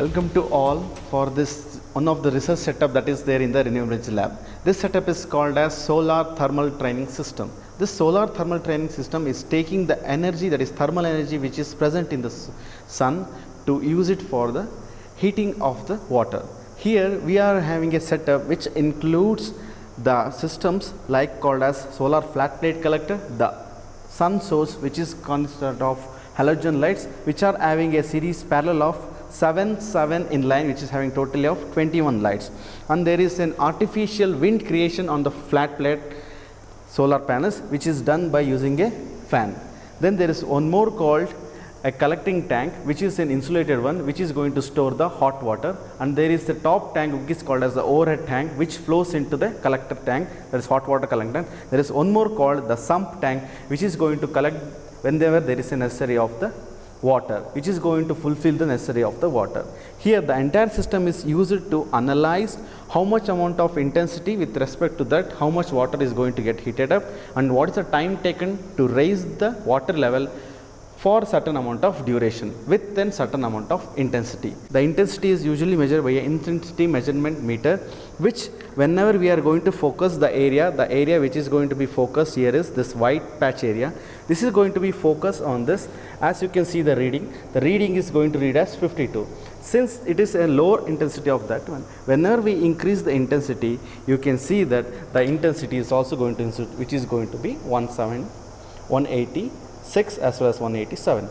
Welcome to all for this one of the research setup that is there in the Renewable Energy Lab. This setup is called as solar thermal training system. This solar thermal training system is taking the energy, that is thermal energy, which is present in the sun, to use it for the heating of the water. Here we are having a setup which includes the systems like called as solar flat plate collector, the sun source which is consisted of halogen lights which are having a series parallel of 7 in line, which is having totally of 21 lights, and there is an artificial wind creation on the flat plate solar panels which is done by using a fan. Then there is one more called a collecting tank, which is an insulated one which is going to store the hot water, and there is the top tank which is called as the overhead tank which flows into the collector tank, that is hot water collector. There is one more called the sump tank which is going to collect whenever there is a necessary of the water, which is going to fulfill the necessary of the water. Here the entire system is used to analyze how much amount of intensity with respect to that, how much water is going to get heated up, and what is the time taken to raise the water level for certain amount of duration with then certain amount of intensity. The intensity is usually measured by an intensity measurement meter, which whenever we are going to focus the area which is going to be focused here is this white patch area. This is going to be focused on this. As you can see the reading is going to read as 52. Since it is a lower intensity of that one, whenever we increase the intensity, you can see that the intensity is also going to which is going to be 186 as well as 187.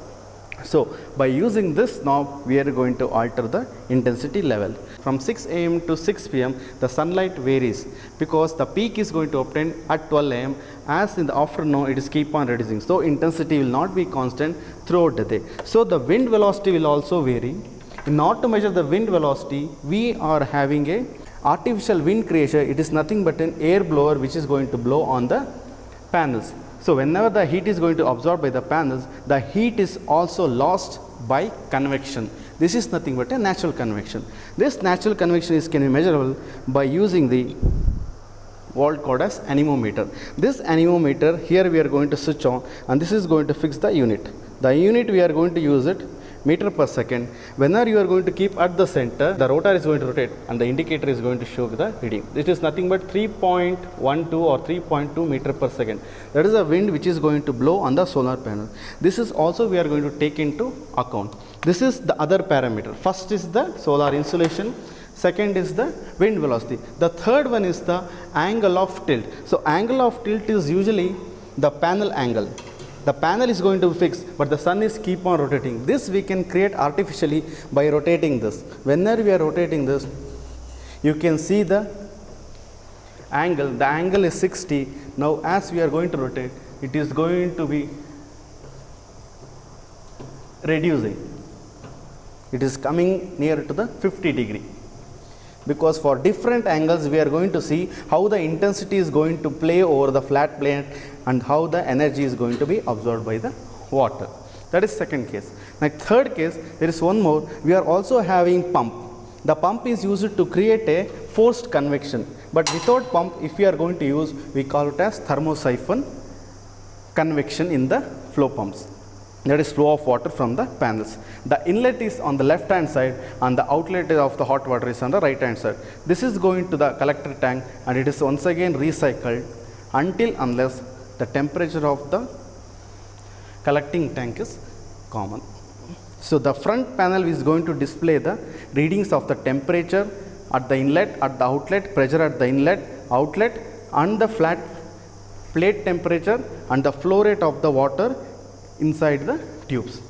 So by using this knob, we are going to alter the intensity level. From 6 am to 6 pm the sunlight varies because the peak is going to obtain at 12 am, as in the afternoon it is keep on reducing. So intensity will not be constant throughout the day. So the wind velocity will also vary. In order to measure the wind velocity, we are having a artificial wind creation. It is nothing but an air blower which is going to blow on the panels. So whenever the heat is going to absorb by the panels, the heat is also lost by convection. This is nothing but a natural convection. This natural convection can be measurable by using the word called as anemometer. This anemometer here we are going to switch on, and this is going to fix the unit. The unit we are going to use it meter per second. Whenever you are going to keep at the center, the rotor is going to rotate and the indicator is going to show the reading. It is nothing but 3.12 or 3.2 meter per second. That is the wind which is going to blow on the solar panel. This is also we are going to take into account. This is the other parameter. First is the solar insolation. Second is the wind velocity. The third one is the angle of tilt. So angle of tilt is usually the panel angle. The panel is going to be fixed, but the sun is keep on rotating. This we can create artificially by rotating this. Whenever we are rotating this, you can see the angle. The angle is 60. Now as we are going to rotate, it is going to be reducing. It is coming near to the 50 degree. Because for different angles we are going to see how the intensity is going to play over the flat plate and how the energy is going to be absorbed by the water. That is second case. Now third case, there is one more. We are also having pump. The pump is used to create a forced convection, but without pump, if we are going to use, we call it as thermosiphon convection in the flow pumps. That is flow of water from the panels. The inlet is on the left hand side and the outlet of the hot water is on the right hand side. This is going to the collector tank and it is once again recycled until unless the temperature of the collecting tank is common. So the front panel is going to display the readings of the temperature at the inlet, at the outlet, pressure at the inlet, outlet, and the flat plate temperature and the flow rate of the water inside the tubes.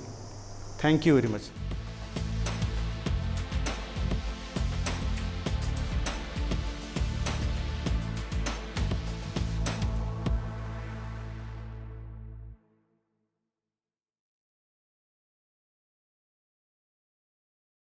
Thank you very much.